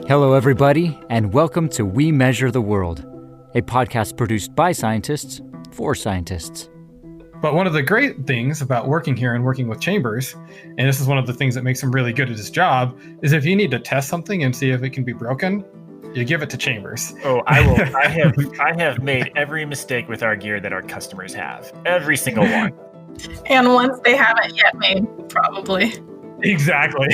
Hello, everybody, and welcome to We Measure the World, a podcast produced by scientists for scientists. But one of the great things about working here and working with Chambers, and this is one of the things that makes him really good at his job, is if you need to test something and see if it can be broken, you give it to Chambers. Oh, I will. I have made every mistake with our gear that our customers have. Every single one. And ones they haven't yet made, probably. Exactly.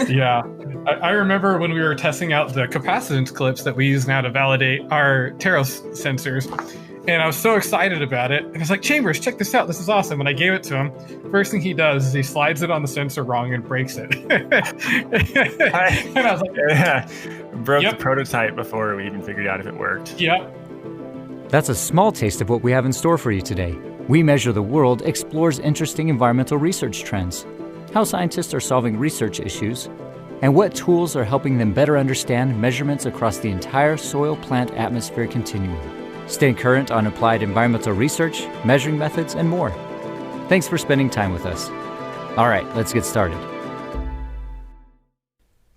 Yeah. I remember when we were testing out the capacitance clips that we use now to validate our Teros sensors. And I was so excited about it. And I was like, Chambers, check this out. This is awesome. And I gave it to him. First thing he does is he slides it on the sensor wrong and breaks it. And I was like, broke the prototype before we even figured out if it worked. Yep. That's a small taste of what we have in store for you today. We Measure the World explores interesting environmental research trends, how scientists are solving research issues, and what tools are helping them better understand measurements across the entire soil-plant-atmosphere continuum. Stay current on applied environmental research, measuring methods, and more. Thanks for spending time with us. All right, let's get started.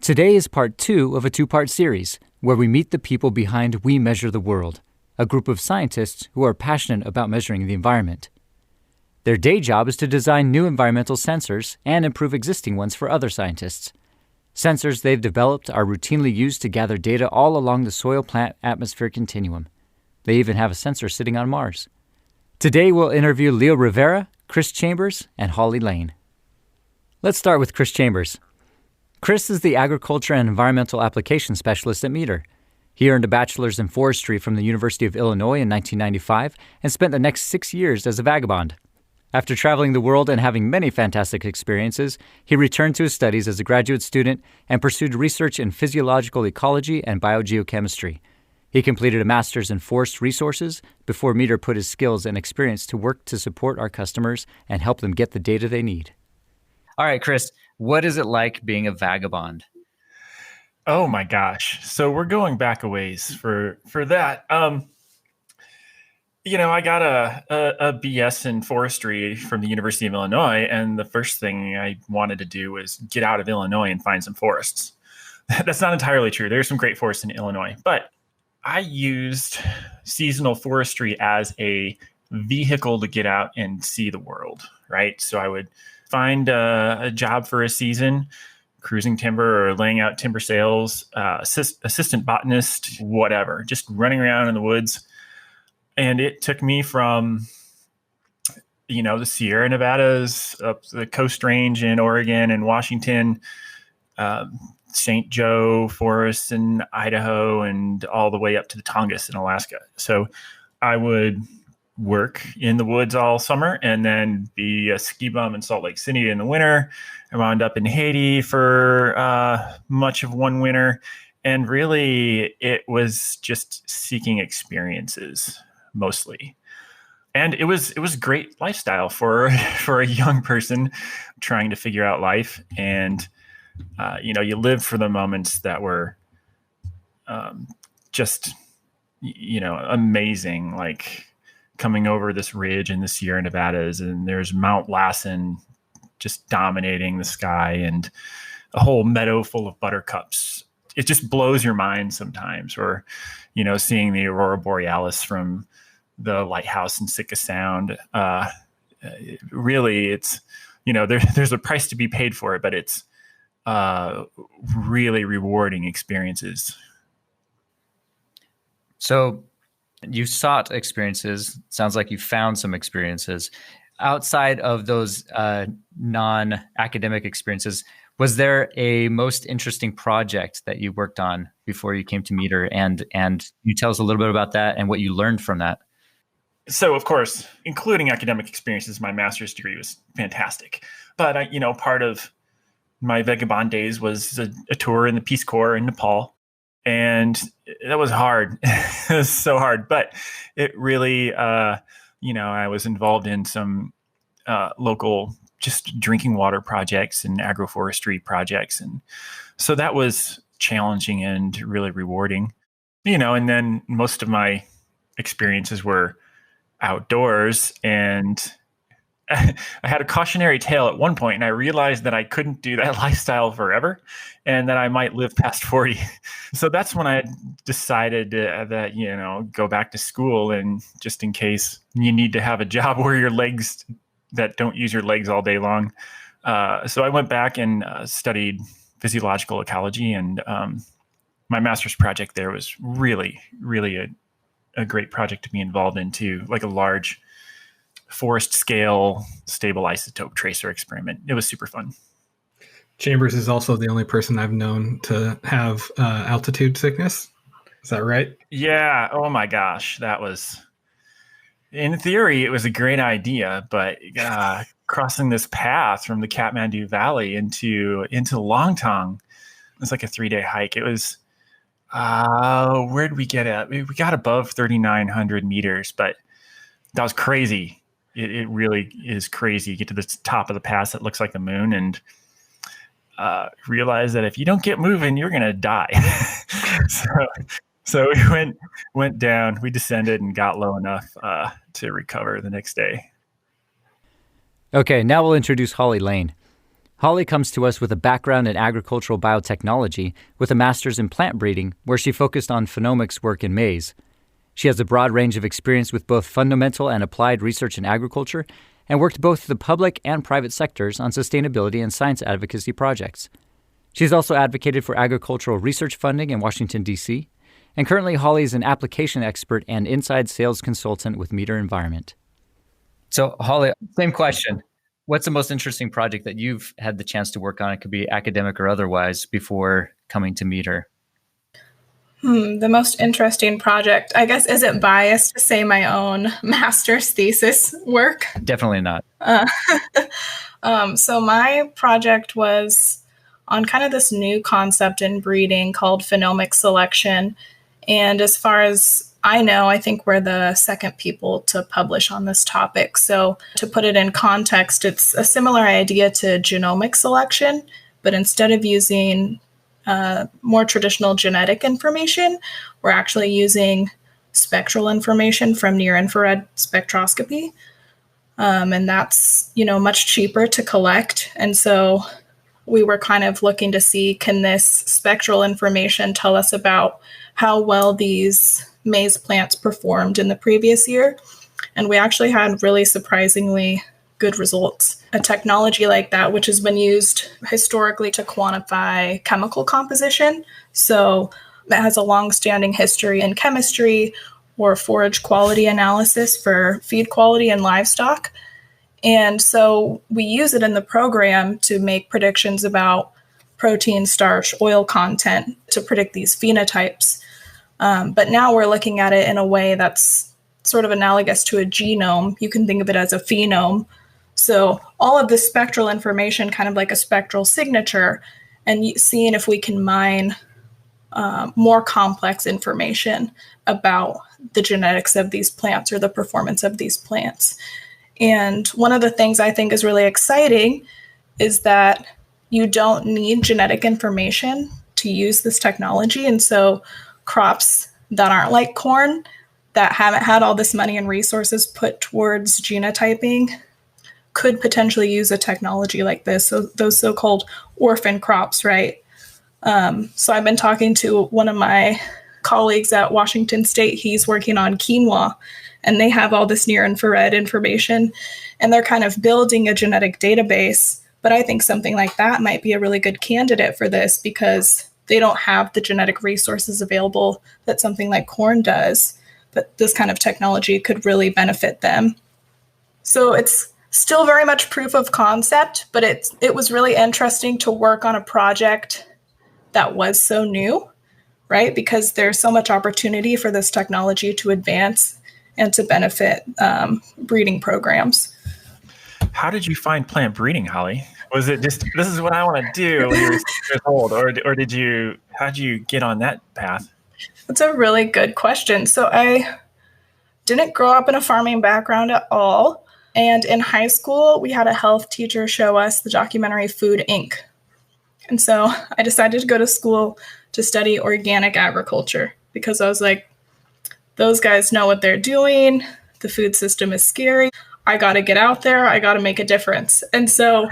Today is part 2 of a 2-part series where we meet the people behind We Measure the World, a group of scientists who are passionate about measuring the environment. Their day job is to design new environmental sensors and improve existing ones for other scientists. Sensors they've developed are routinely used to gather data all along the soil-plant-atmosphere continuum. They even have a sensor sitting on Mars. Today we'll interview Leo Rivera, Chris Chambers, and Holly Lane. Let's start with Chris Chambers. Chris is the Agriculture and Environmental Application Specialist at Meter. He earned a bachelor's in forestry from the University of Illinois in 1995 and spent the next 6 years as a vagabond. After traveling the world and having many fantastic experiences, he returned to his studies as a graduate student and pursued research in physiological ecology and biogeochemistry. He completed a master's in forest resources before Meter put his skills and experience to work to support our customers and help them get the data they need. All right, Chris, what is it like being a vagabond? Oh my gosh! So we're going back a ways for that. I got a BS in forestry from the University of Illinois, and the first thing I wanted to do was get out of Illinois and find some forests. That's not entirely true. There's some great forests in Illinois, but I used seasonal forestry as a vehicle to get out and see the world, right? So I would find a job for a season, cruising timber or laying out timber sales, assistant botanist, whatever, just running around in the woods. And it took me from, the Sierra Nevadas, up the Coast Range in Oregon and Washington, St. Joe forests in Idaho, and all the way up to the Tongass in Alaska. So I would work in the woods all summer and then be a ski bum in Salt Lake City in the winter. I wound up in Haiti for much of one winter. And really, it was just seeking experiences mostly. And it was a great lifestyle for a young person trying to figure out life. And you live for the moments that were just amazing, like coming over this ridge in the Sierra Nevadas, and there's Mount Lassen just dominating the sky and a whole meadow full of buttercups. It just blows your mind sometimes. Or, seeing the Aurora Borealis from the lighthouse in Sitka Sound. Really, it's, there's a price to be paid for it, but it's really rewarding experiences. So you sought experiences. Sounds like you found some experiences. Outside of those non-academic experiences, was there a most interesting project that you worked on before you came to Meter? And you tell us a little bit about that and what you learned from that. So, of course, including academic experiences, my master's degree was fantastic. But, part of my vagabond days was a tour in the Peace Corps in Nepal. And that was hard. It was so hard. But it really, I was involved in some local just drinking water projects and agroforestry projects. And so that was challenging and really rewarding. And then most of my experiences were outdoors, and I had a cautionary tale at one point, and I realized that I couldn't do that lifestyle forever, and that I might live past 40. So that's when I decided that, go back to school, and just in case you need to have a job where your legs that don't use your legs all day long. So I went back and studied physiological ecology, and my master's project there was really, really a great project to be involved in too, like a large forest scale stable isotope tracer experiment. It was super fun. Chambers is also the only person I've known to have altitude sickness. Is that right? Yeah. Oh my gosh. That was, in theory, it was a great idea, but crossing this path from the Kathmandu Valley into Longtong, it's like a 3-day hike. It was, where did we get at? We got above 3,900 meters, but that was crazy. It really is crazy. You get to the top of the pass that looks like the moon, and realize that if you don't get moving, you're going to die. So we went down, we descended and got low enough to recover the next day. Okay, now we'll introduce Holly Lane. Holly comes to us with a background in agricultural biotechnology with a master's in plant breeding, where she focused on phenomics work in maize. She has a broad range of experience with both fundamental and applied research in agriculture, and worked both the public and private sectors on sustainability and science advocacy projects. She's also advocated for agricultural research funding in Washington, D.C., and currently Holly is an application expert and inside sales consultant with Meter Environment. So, Holly, same question. What's the most interesting project that you've had the chance to work on? It could be academic or otherwise before coming to Meter. The most interesting project, I guess, is it biased to say my own master's thesis work? Definitely not. So my project was on kind of this new concept in breeding called phenomic selection. And as far as I know, I think we're the second people to publish on this topic. So to put it in context, it's a similar idea to genomic selection, but instead of using more traditional genetic information, we're actually using spectral information from near-infrared spectroscopy. And that's, much cheaper to collect. And so we were kind of looking to see, can this spectral information tell us about how well these maize plants performed in the previous year? And we actually had really surprisingly good results. A technology like that, which has been used historically to quantify chemical composition. So it has a long-standing history in chemistry or forage quality analysis for feed quality in livestock. And so we use it in the program to make predictions about protein, starch, oil content to predict these phenotypes. But now we're looking at it in a way that's sort of analogous to a genome. You can think of it as a phenome. So all of this spectral information, kind of like a spectral signature, and seeing if we can mine more complex information about the genetics of these plants or the performance of these plants. And one of the things I think is really exciting is that you don't need genetic information to use this technology. And so crops that aren't like corn, that haven't had all this money and resources put towards genotyping, could potentially use a technology like this. So those so-called orphan crops, right? So I've been talking to one of my colleagues at Washington State. He's working on quinoa, and they have all this near-infrared information, and they're kind of building a genetic database. But I think something like that might be a really good candidate for this because they don't have the genetic resources available that something like corn does. But this kind of technology could really benefit them. So it's still very much proof of concept, but it was really interesting to work on a project that was so new, right? Because there's so much opportunity for this technology to advance and to benefit breeding programs. How did you find plant breeding, Holly? Was it just, this is what I want to do when you were 6 years old, or how did you get on that path? That's a really good question. So I didn't grow up in a farming background at all. And in high school, we had a health teacher show us the documentary Food Inc. And so I decided to go to school to study organic agriculture because I was like, those guys know what they're doing. The food system is scary. I got to get out there. I got to make a difference. And so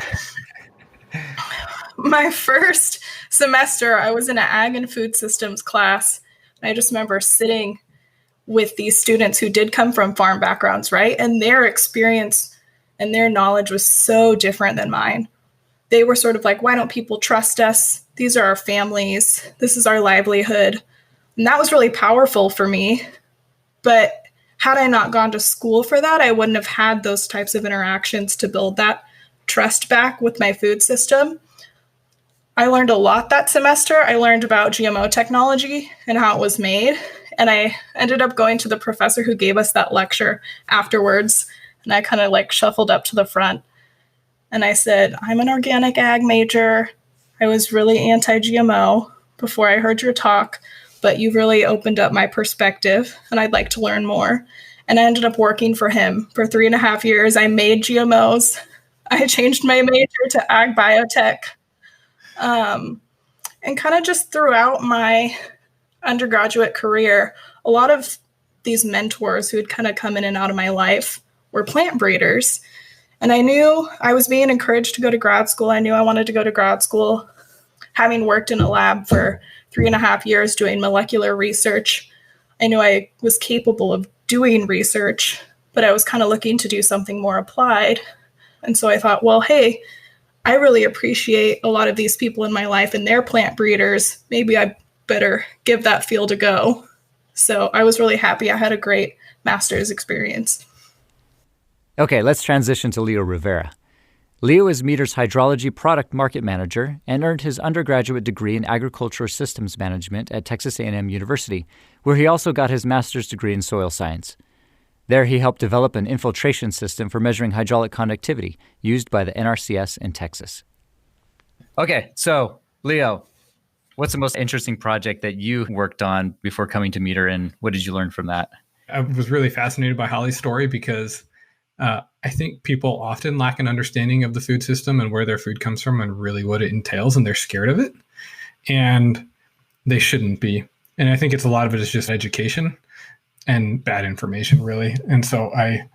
my first semester, I was in an ag and food systems class. And I just remember sitting with these students who did come from farm backgrounds, right? And their experience and their knowledge was so different than mine. They were sort of like, why don't people trust us? These are our families. This is our livelihood. And that was really powerful for me. But had I not gone to school for that, I wouldn't have had those types of interactions to build that trust back with my food system. I learned a lot that semester. I learned about GMO technology and how it was made. And I ended up going to the professor who gave us that lecture afterwards. And I kind of like shuffled up to the front. And I said, I'm an organic ag major. I was really anti-GMO before I heard your talk, but you've really opened up my perspective and I'd like to learn more. And I ended up working for him for 3.5 years. I made GMOs. I changed my major to ag biotech. And kind of just throughout my undergraduate career, a lot of these mentors who had kind of come in and out of my life were plant breeders. And I knew I was being encouraged to go to grad school. I knew I wanted to go to grad school. Having worked in a lab for 3.5 years doing molecular research, I knew I was capable of doing research, but I was kind of looking to do something more applied. And so I thought, well, hey, I really appreciate a lot of these people in my life and they're plant breeders. Maybe I better give that field a go. So I was really happy. I had a great master's experience. Okay, let's transition to Leo Rivera. Leo is Meter's hydrology product market manager and earned his undergraduate degree in agricultural systems management at Texas A&M University, where he also got his master's degree in soil science. There he helped develop an infiltration system for measuring hydraulic conductivity used by the NRCS in Texas. Okay, so Leo, what's the most interesting project that you worked on before coming to Meter, and what did you learn from that? I was really fascinated by Holly's story because I think people often lack an understanding of the food system and where their food comes from and really what it entails, and they're scared of it. And they shouldn't be. And I think a lot of it is just education and bad information, really. And so I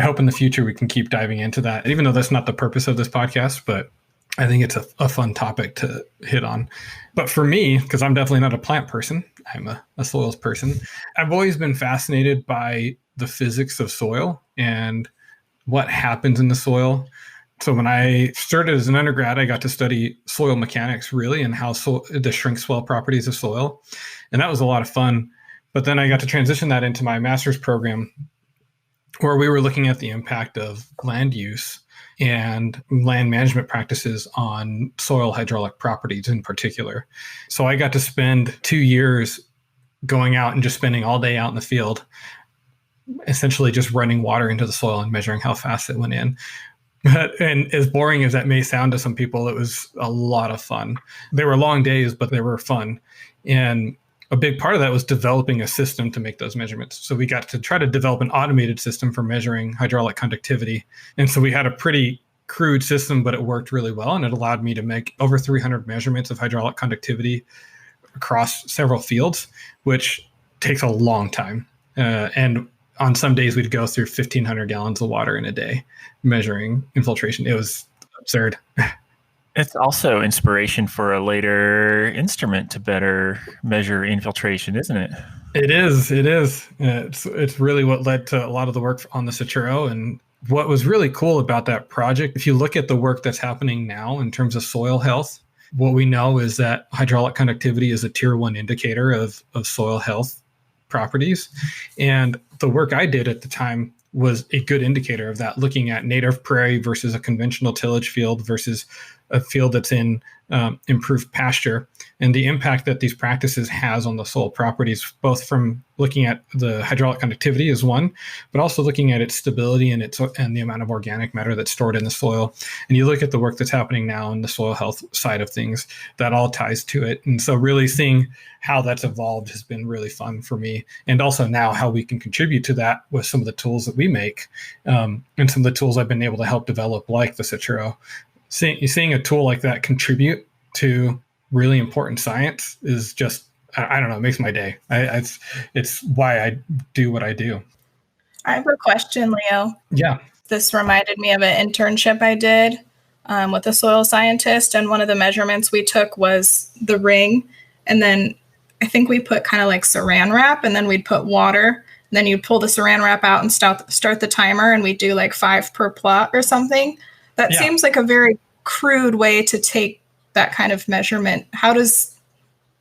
hope in the future we can keep diving into that, even though that's not the purpose of this podcast, but I think it's a fun topic to hit on. But for me, because I'm definitely not a plant person, I'm a soils person, I've always been fascinated by the physics of soil and what happens in the soil. So when I started as an undergrad, I got to study soil mechanics, really, and how the shrink swell properties of soil. And that was a lot of fun. But then I got to transition that into my master's program, where we were looking at the impact of land use and land management practices on soil hydraulic properties in particular. So I got to spend 2 years going out and just spending all day out in the field, essentially just running water into the soil and measuring how fast it went in. And as boring as that may sound to some people, it was a lot of fun. They were long days, but they were fun. And a big part of that was developing a system to make those measurements. So we got to try to develop an automated system for measuring hydraulic conductivity. And so we had a pretty crude system, but it worked really well. And it allowed me to make over 300 measurements of hydraulic conductivity across several fields, which takes a long time. And on some days, we'd go through 1,500 gallons of water in a day measuring infiltration. It was absurd. It's also inspiration for a later instrument to better measure infiltration, isn't it? It is. It's really what led to a lot of the work on the Saturo. And what was really cool about that project, if you look at the work that's happening now in terms of soil health, what we know is that hydraulic conductivity is a tier 1 indicator of soil health properties. And the work I did at the time was a good indicator of that, looking at native prairie versus a conventional tillage field versus a field that's in improved pasture, and the impact that these practices has on the soil properties, both from looking at the hydraulic conductivity as one, but also looking at its stability and the amount of organic matter that's stored in the soil. And you look at the work that's happening now in the soil health side of things, that all ties to it. And so really seeing how that's evolved has been really fun for me. And also now how we can contribute to that with some of the tools that we make, and some of the tools I've been able to help develop, like the Saturo. Seeing a tool like that contribute to really important science is just, I don't know, it makes my day. It's why I do what I do. I have a question, Leo. Yeah. This reminded me of an internship I did with a soil scientist. And one of the measurements we took was the ring. And then I think we put kind of like saran wrap, and then we'd put water. And then you'd pull the saran wrap out and start the timer, and we'd do like 5 per plot or something. That seems like a very crude way to take that kind of measurement. How does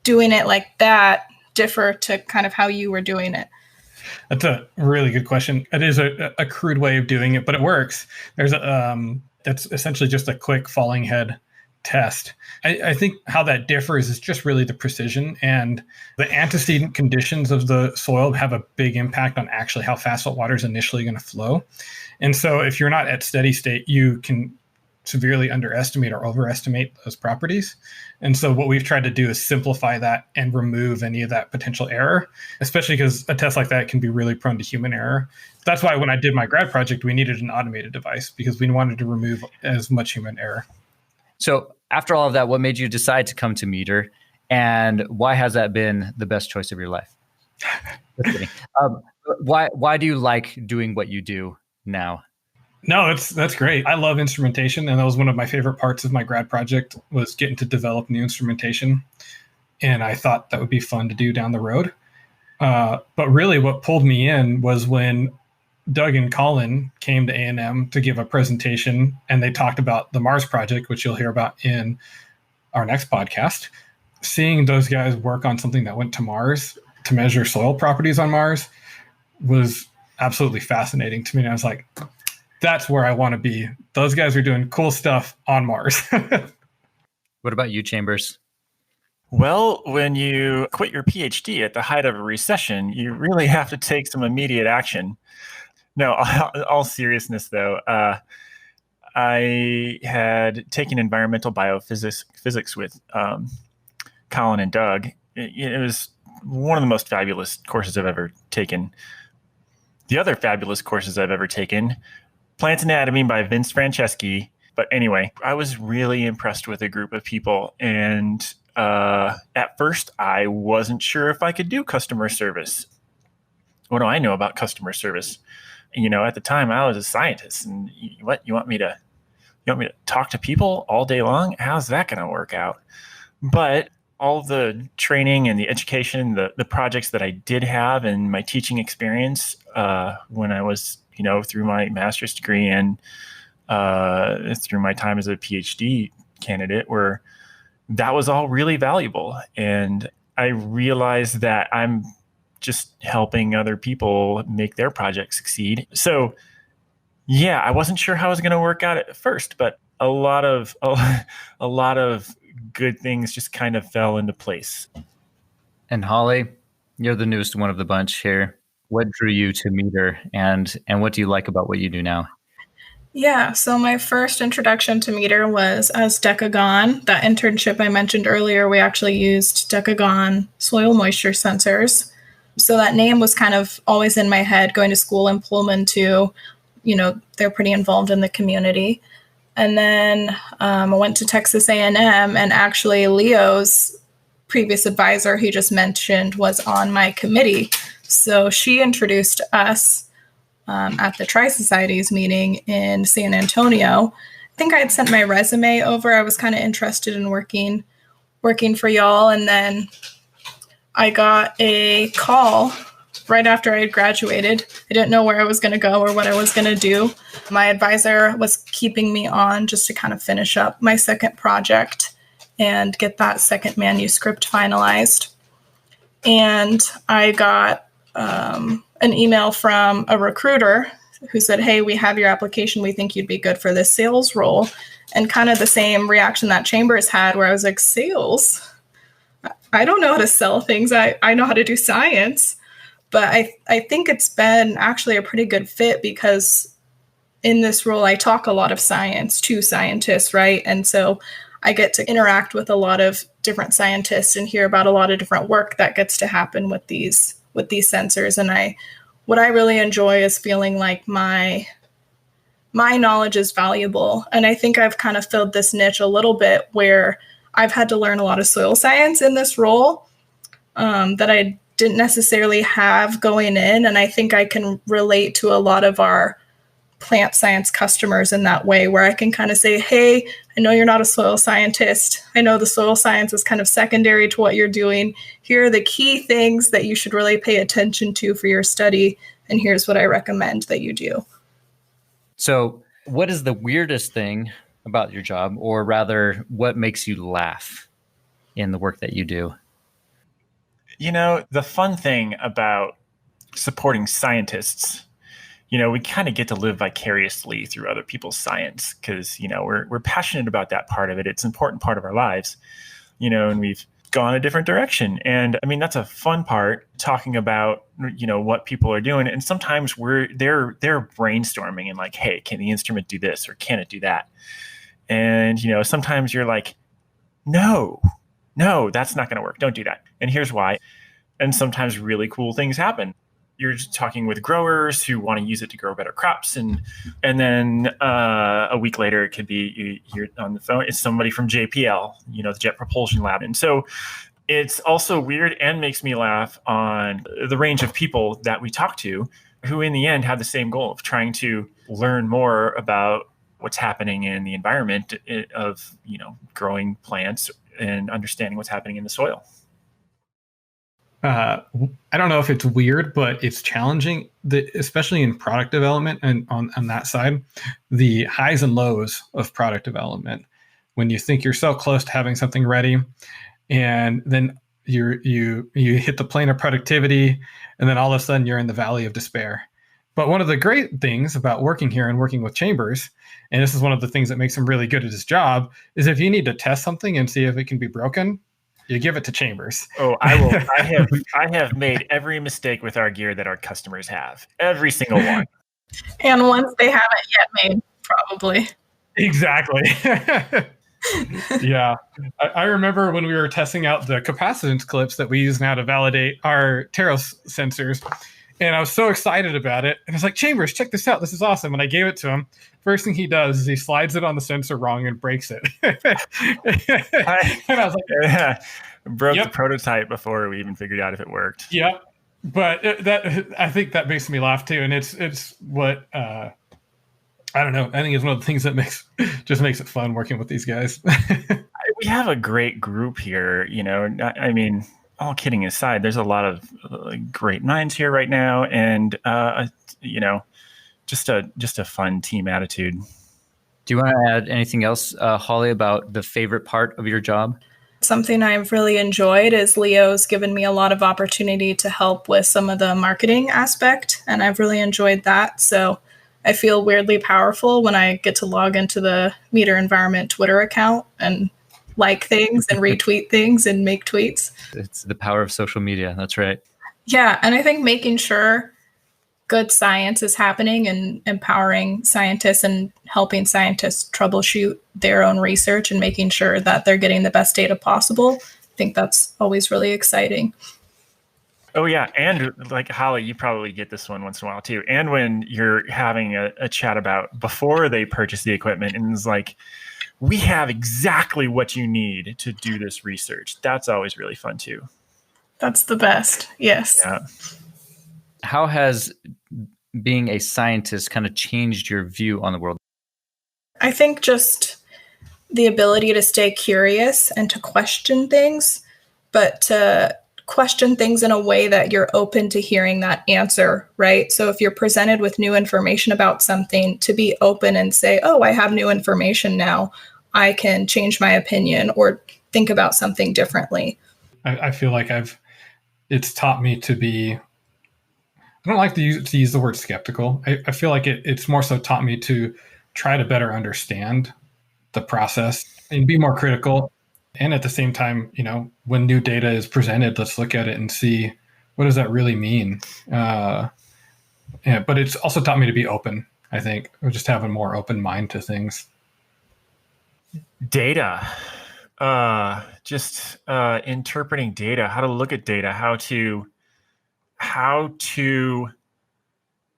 doing it like that differ to kind of how you were doing it? That's a really good question. It is a crude way of doing it, but it works. There's that's essentially just a quick falling head test. I think how that differs is just really the precision, and the antecedent conditions of the soil have a big impact on actually how fast salt water is initially going to flow. And so if you're not at steady state, you can severely underestimate or overestimate those properties. And so what we've tried to do is simplify that and remove any of that potential error, especially because a test like that can be really prone to human error. That's why when I did my grad project, we needed an automated device because we wanted to remove as much human error. So after all of that, what made you decide to come to Meter, and why has that been the best choice of your life? Just kidding. Why do you like doing what you do now? No, that's great. I love instrumentation, and that was one of my favorite parts of my grad project was getting to develop new instrumentation. And I thought that would be fun to do down the road. But really what pulled me in was when Doug and Colin came to A&M to give a presentation, and they talked about the Mars project, which you'll hear about in our next podcast. Seeing those guys work on something that went to Mars to measure soil properties on Mars was absolutely fascinating to me. And I was like, that's where I want to be. Those guys are doing cool stuff on Mars. What about you, Chambers? Well, when you quit your PhD at the height of a recession, you really have to take some immediate action. No, all seriousness though, I had taken environmental biophysics with Colin and Doug. It was one of the most fabulous courses I've ever taken. The other fabulous courses I've ever taken, Plant Anatomy by Vince Franceschi. But anyway, I was really impressed with a group of people. And at first, I wasn't sure if I could do customer service. What do I know about customer service? You know, at the time, I was a scientist. And you want me to talk to people all day long? How's that going to work out? But all the training and the education, the projects that I did have and my teaching experience when I was, through my master's degree and through my time as a PhD candidate, that was all really valuable. And I realized that I'm just helping other people make their projects succeed. So yeah, I wasn't sure how it was going to work out at first, but a lot of good things just kind of fell into place. And Holly, you're the newest one of the bunch here. What drew you to Meter, and what do you like about what you do now? Yeah, so my first introduction to Meter was as Decagon. That internship I mentioned earlier, we actually used Decagon soil moisture sensors. So that name was kind of always in my head, going to school in Pullman too. They're pretty involved in the community. And then I went to Texas A&M, and actually Leo's previous advisor, he just mentioned, was on my committee. So she introduced us at the Tri-Societies meeting in San Antonio. I think I had sent my resume over. I was kind of interested in working for y'all. And then I got a call right after I had graduated. I didn't know where I was going to go or what I was going to do. My advisor was keeping me on just to kind of finish up my second project and get that second manuscript finalized. And I got an email from a recruiter who said, "Hey, we have your application. We think you'd be good for this sales role." And kind of the same reaction that Chambers had, where I was like, sales? I don't know how to sell things. I know how to do science. But I think it's been actually a pretty good fit because in this role, I talk a lot of science to scientists, right? And so I get to interact with a lot of different scientists and hear about a lot of different work that gets to happen with these sensors. And what I really enjoy is feeling like my knowledge is valuable. And I think I've kind of filled this niche a little bit where I've had to learn a lot of soil science in this role that I didn't necessarily have going in. And I think I can relate to a lot of our plant science customers in that way, where I can kind of say, hey, I know you're not a soil scientist. I know the soil science is kind of secondary to what you're doing. Here are the key things that you should really pay attention to for your study. And here's what I recommend that you do. So, what is the weirdest thing about your job, or rather, what makes you laugh in the work that you do? The fun thing about supporting scientists, we kind of get to live vicariously through other people's science because, we're passionate about that part of it. It's an important part of our lives, and we've gone a different direction. And I mean, that's a fun part, talking about, what people are doing. And sometimes they're brainstorming and like, hey, can the instrument do this or can it do that? And, sometimes you're like, no, that's not going to work. Don't do that. And here's why. And sometimes really cool things happen. You're talking with growers who want to use it to grow better crops. And then a week later, it could be you're on the phone. It's somebody from JPL, the Jet Propulsion Lab. And so it's also weird and makes me laugh on the range of people that we talk to who in the end have the same goal of trying to learn more about what's happening in the environment of, growing plants and understanding what's happening in the soil. I don't know if it's weird, but it's challenging, especially in product development and on that side, the highs and lows of product development. When you think you're so close to having something ready, and then you hit the plane of productivity, and then all of a sudden you're in the valley of despair. But one of the great things about working here and working with Chambers, and this is one of the things that makes him really good at his job, is if you need to test something and see if it can be broken, you give it to Chambers. Oh, I will. I have made every mistake with our gear that our customers have. Every single one. And ones they haven't yet made, probably. Exactly. Yeah. I remember when we were testing out the capacitance clips that we use now to validate our Teros sensors. And I was so excited about it. And I was like, Chambers, check this out. This is awesome. And I gave it to him. First thing he does is he slides it on the sensor wrong and breaks it. And I was like, broke the prototype before we even figured out if it worked. Yep. But I think that makes me laugh too. And it's what, I don't know. I think it's one of the things that makes it fun working with these guys. We have a great group here, I mean, all kidding aside, there's a lot of great minds here right now, and just a fun team attitude. Do you want to add anything else, Holly, about the favorite part of your job? Something I've really enjoyed is Leo's given me a lot of opportunity to help with some of the marketing aspect, and I've really enjoyed that. So I feel weirdly powerful when I get to log into the Meter Environment Twitter account and like things and retweet things and make tweets. It's the power of social media. That's right. Yeah. And I think making sure good science is happening and empowering scientists and helping scientists troubleshoot their own research and making sure that they're getting the best data possible. I think that's always really exciting. Oh, yeah. And like Holly, you probably get this one once in a while, too. And when you're having a chat about before they purchase the equipment and it's like, we have exactly what you need to do this research. That's always really fun, too. That's the best. Yes. Yeah. How has being a scientist kind of changed your view on the world? I think just the ability to stay curious and to question things, but to question things in a way that you're open to hearing that answer, right? So if you're presented with new information about something, to be open and say, oh, I have new information now. I can change my opinion or think about something differently. I feel like it's taught me to be, I don't like to use the word skeptical. I feel like it's more so taught me to try to better understand the process and be more critical. And at the same time, when new data is presented, let's look at it and see, what does that really mean? But it's also taught me to be open, I think, or just have a more open mind to things. Data, interpreting data, how to look at data, how to,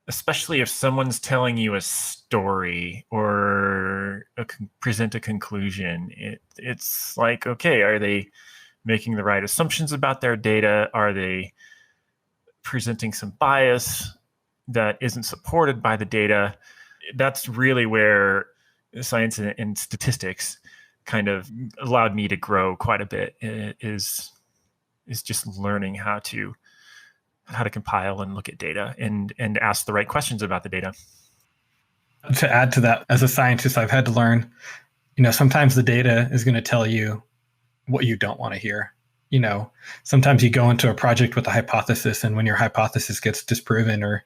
especially if someone's telling you a story or present a conclusion, it's like, okay, are they making the right assumptions about their data? Are they presenting some bias that isn't supported by the data? that's really where science and statistics kind of allowed me to grow quite a bit, is just learning how to compile and look at data and ask the right questions about the data. To add to that, as a scientist, I've had to learn, sometimes the data is going to tell you what you don't want to hear. Sometimes you go into a project with a hypothesis, and when your hypothesis gets disproven, or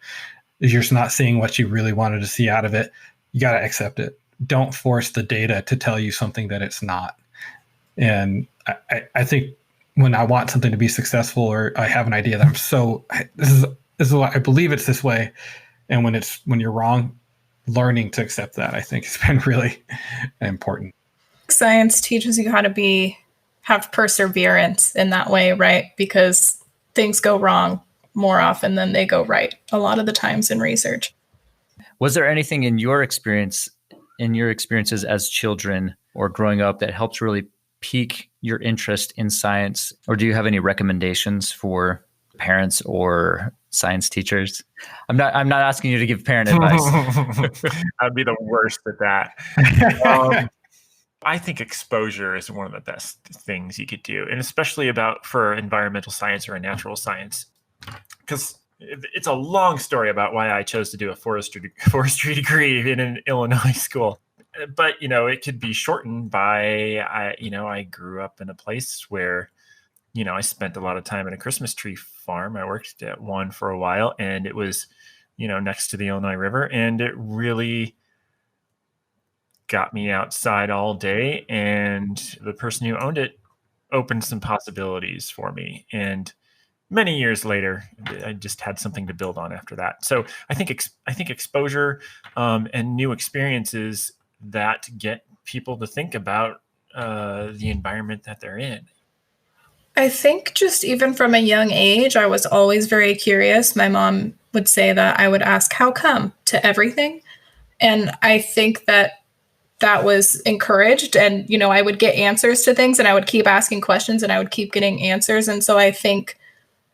you're just not seeing what you really wanted to see out of it, you got to accept it. Don't force the data to tell you something that it's not. And I think when I want something to be successful, or I have an idea that this is what I believe it's this way, and when you're wrong, learning to accept that, I think, has been really important. Science teaches you how to have perseverance in that way, right? Because things go wrong more often than they go right a lot of the times in research. Was there anything in your experiences as children or growing up that helped really pique your interest in science? Or do you have any recommendations for parents or science teachers? I'm not asking you to give parent advice. I'd be the worst at that. I think exposure is one of the best things you could do, and especially for environmental science or a natural science, because it's a long story about why I chose to do a forestry degree in an Illinois school. But, it could be shortened by, I grew up in a place where, I spent a lot of time in a Christmas tree farm. I worked at one for a while, and it was, next to the Illinois River, and it really got me outside all day. And the person who owned it opened some possibilities for me. And many years later, I just had something to build on after that. So I think exposure and new experiences that get people to think about the environment that they're in. I think just even from a young age, I was always very curious. My mom would say that I would ask, how come, to everything. And I think that was encouraged. And, I would get answers to things, and I would keep asking questions, and I would keep getting answers. And so I think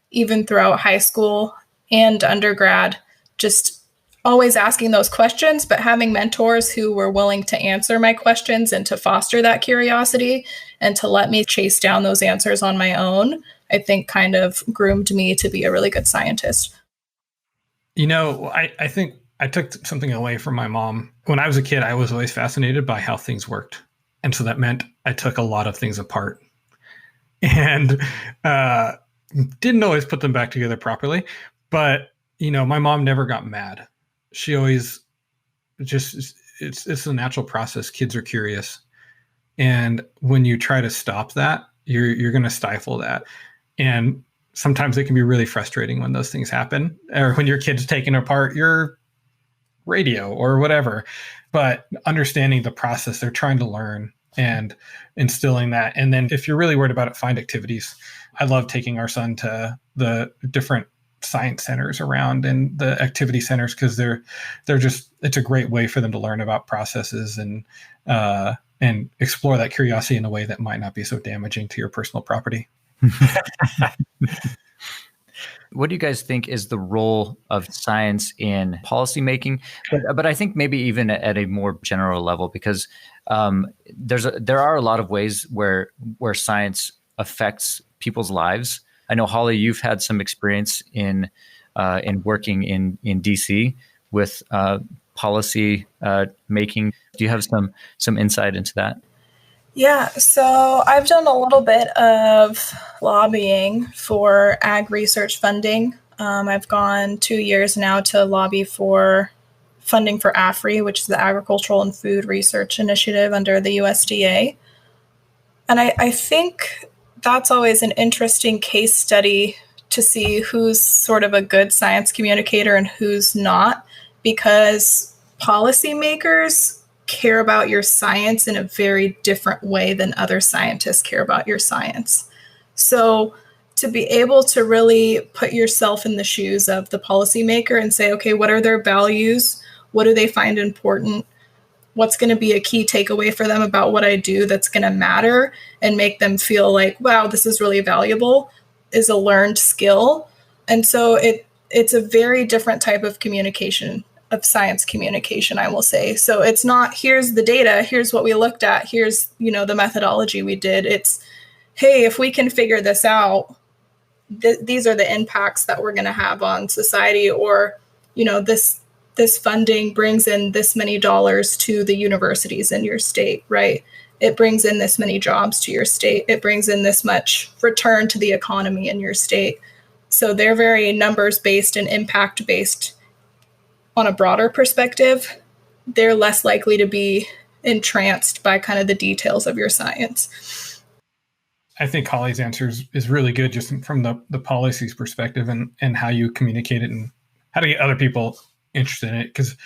even throughout high school and undergrad, just always asking those questions, but having mentors who were willing to answer my questions and to foster that curiosity and to let me chase down those answers on my own, I think kind of groomed me to be a really good scientist. I think I took something away from my mom. When I was a kid, I was always fascinated by how things worked. And so that meant I took a lot of things apart and didn't always put them back together properly. But, my mom never got mad. She always it's a natural process. Kids are curious. And when you try to stop that, you're going to stifle that. And sometimes it can be really frustrating when those things happen, or when your kid's taking apart your radio or whatever. But understanding the process they're trying to learn and instilling that. And then if you're really worried about it, find activities. I love taking our son to the different science centers around and the activity centers, because it's a great way for them to learn about processes and explore that curiosity in a way that might not be so damaging to your personal property. What do you guys think is the role of science in policymaking? But I think maybe even at a more general level, because there are a lot of ways where science affects people's lives. I know, Holly, you've had some experience in working in DC with policy making. Do you have some insight into that? Yeah, so I've done a little bit of lobbying for ag research funding. I've gone 2 years now to lobby for funding for AFRI, which is the Agricultural and Food Research Initiative under the USDA. And I think that's always an interesting case study to see who's sort of a good science communicator and who's not, because policymakers care about your science in a very different way than other scientists care about your science. So to be able to really put yourself in the shoes of the policymaker and say, okay, what are their values? What do they find important? What's going to be a key takeaway for them about what I do that's going to matter and make them feel like, wow, this is really valuable, is a learned skill. And so it's a very different type of communication of science communication, I will say. So it's not, here's the data, here's what we looked at, here's, the methodology we did. It's, hey, if we can figure this out, these are the impacts that we're going to have on society, or, this funding brings in this many dollars to the universities in your state, right? It brings in this many jobs to your state. It brings in this much return to the economy in your state. So they're very numbers based and impact based on a broader perspective. They're less likely to be entranced by kind of the details of your science. I think Holly's answer is really good, just from the policies perspective and how you communicate it and how to get other people interested in it. Because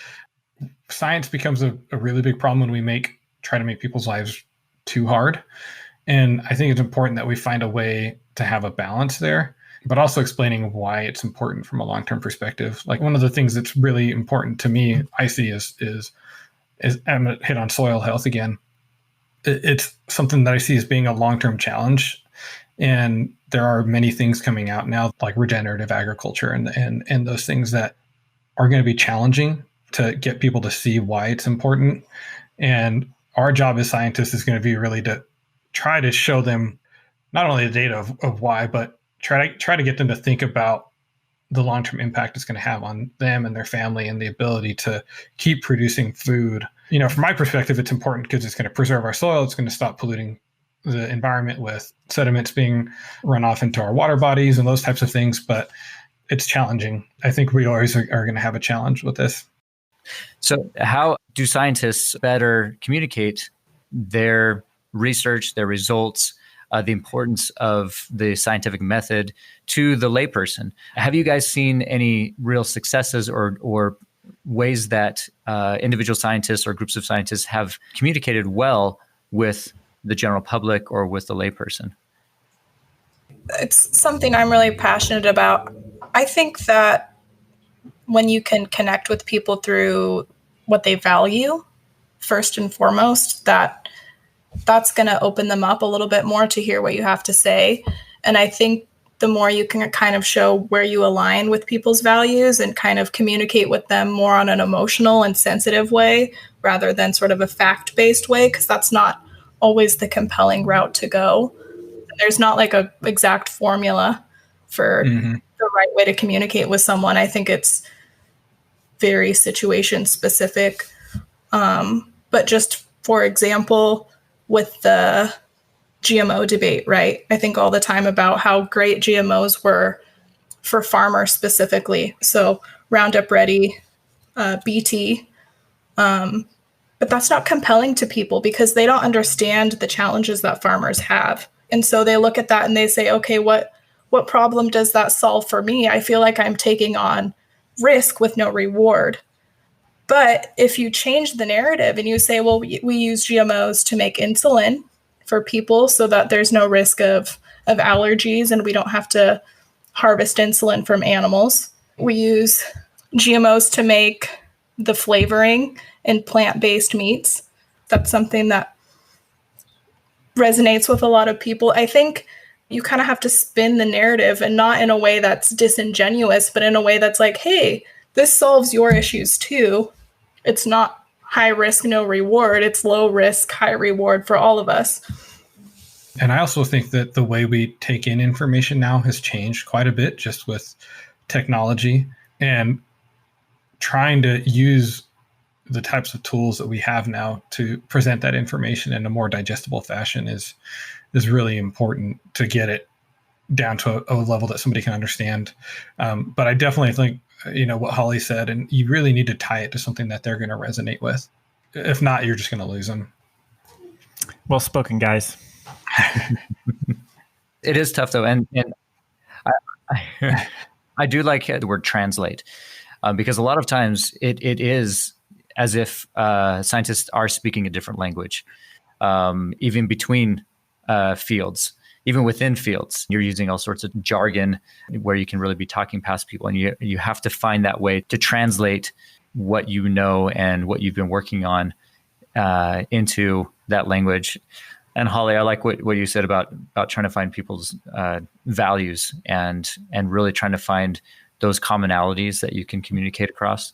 science becomes a really big problem when we try to make people's lives too hard. And I think it's important that we find a way to have a balance there, but also explaining why it's important from a long-term perspective. Like, one of the things that's really important to me, I see is I'm going to hit on soil health again. It's something that I see as being a long-term challenge. And there are many things coming out now, like regenerative agriculture and those things that are going to be challenging to get people to see why it's important. And our job as scientists is going to be really to try to show them not only the data of why, but try to get them to think about the long-term impact it's going to have on them and their family and the ability to keep producing food. From my perspective, it's important because it's going to preserve our soil. It's going to stop polluting the environment with sediments being run off into our water bodies and those types of things. But it's challenging. I think we always are going to have a challenge with this. So how do scientists better communicate their research, their results, the importance of the scientific method to the layperson? Have you guys seen any real successes or ways that individual scientists or groups of scientists have communicated well with the general public or with the layperson? It's something I'm really passionate about. I think that when you can connect with people through what they value, first and foremost, that's going to open them up a little bit more to hear what you have to say. And I think the more you can kind of show where you align with people's values and kind of communicate with them more on an emotional and sensitive way rather than sort of a fact-based way, because that's not always the compelling route to go. There's not like a exact formula for the right way to communicate with someone. I think it's very situation specific. But just for example, with the GMO debate, right? I think all the time about how great GMOs were for farmers specifically. So Roundup Ready, BT. But that's not compelling to people because they don't understand the challenges that farmers have. And so they look at that and they say, okay, what problem does that solve for me? I feel like I'm taking on risk with no reward. But if you change the narrative and you say, well, we use GMOs to make insulin for people so that there's no risk of allergies and we don't have to harvest insulin from animals. We use GMOs to make the flavoring in plant-based meats. That's something that resonates with a lot of people. I think you kind of have to spin the narrative, and not in a way that's disingenuous, but in a way that's like, hey, this solves your issues too. It's not high risk, no reward. It's low risk, high reward for all of us. And I also think that the way we take in information now has changed quite a bit just with technology, and trying to use the types of tools that we have now to present that information in a more digestible fashion is really important to get it down to a level that somebody can understand. But I definitely think, what Holly said, and you really need to tie it to something that they're going to resonate with. If not, you're just going to lose them. Well spoken, guys. It is tough though. And I do like the word translate because a lot of times it is as if scientists are speaking a different language, even between fields, even within fields. You're using all sorts of jargon where you can really be talking past people, and you have to find that way to translate what you know and what you've been working on into that language. And Holly, I like what you said about trying to find people's values and really trying to find those commonalities that you can communicate across.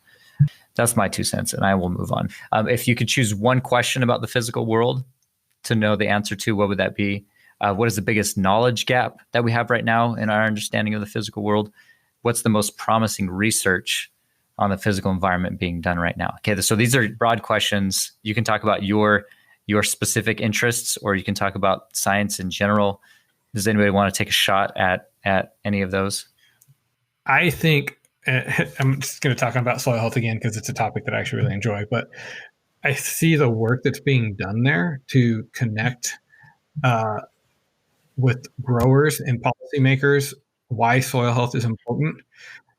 That's my 2 cents, and I will move on. If you could choose one question about the physical world to know the answer to, what would that be? What is the biggest knowledge gap that we have right now in our understanding of the physical world? What's the most promising research on the physical environment being done right now? Okay, so these are broad questions. You can talk about your specific interests, or you can talk about science in general. Does anybody want to take a shot at any of those? I think I'm just going to talk about soil health again because it's a topic that I actually really enjoy. But I see the work that's being done there to connect with growers and policymakers why soil health is important,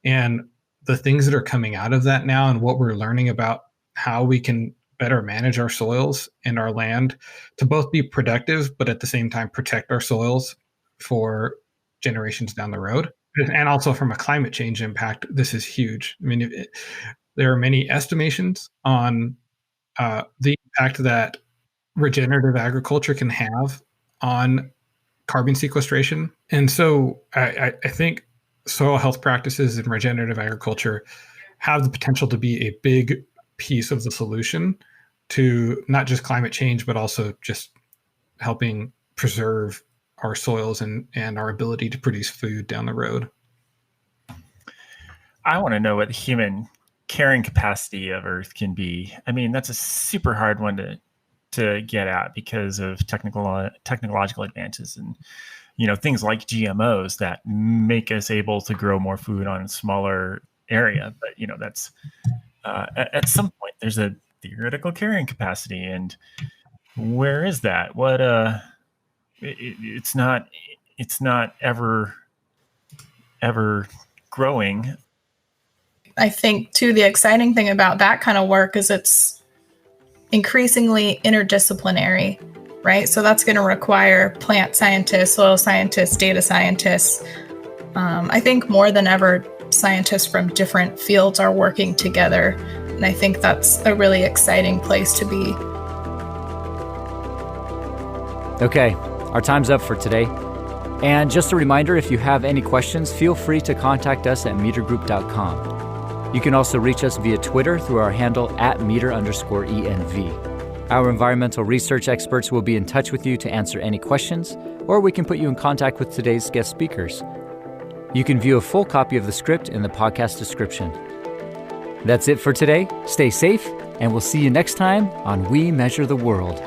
and the things that are coming out of that now, and what we're learning about how we can better manage our soils and our land to both be productive, but at the same time protect our soils for generations down the road. And also from a climate change impact, this is huge. I mean, there are many estimations on the impact that regenerative agriculture can have on carbon sequestration. And so I think soil health practices and regenerative agriculture have the potential to be a big piece of the solution to not just climate change, but also just helping preserve our soils and our ability to produce food down the road. I want to know what the human carrying capacity of Earth can be. I mean, that's a super hard one to get at because of technological advances and things like GMOs that make us able to grow more food on a smaller area. But that's at some point there's a theoretical carrying capacity, and where is that? What it's not ever growing. I think too, the exciting thing about that kind of work is it's increasingly interdisciplinary, right? So that's going to require plant scientists, soil scientists, data scientists. I think more than ever, scientists from different fields are working together. And I think that's a really exciting place to be. Okay, our time's up for today. And just a reminder, if you have any questions, feel free to contact us at metergroup.com. You can also reach us via Twitter through our handle @meter_ENV. Our environmental research experts will be in touch with you to answer any questions, or we can put you in contact with today's guest speakers. You can view a full copy of the script in the podcast description. That's it for today. Stay safe, and we'll see you next time on We Measure the World.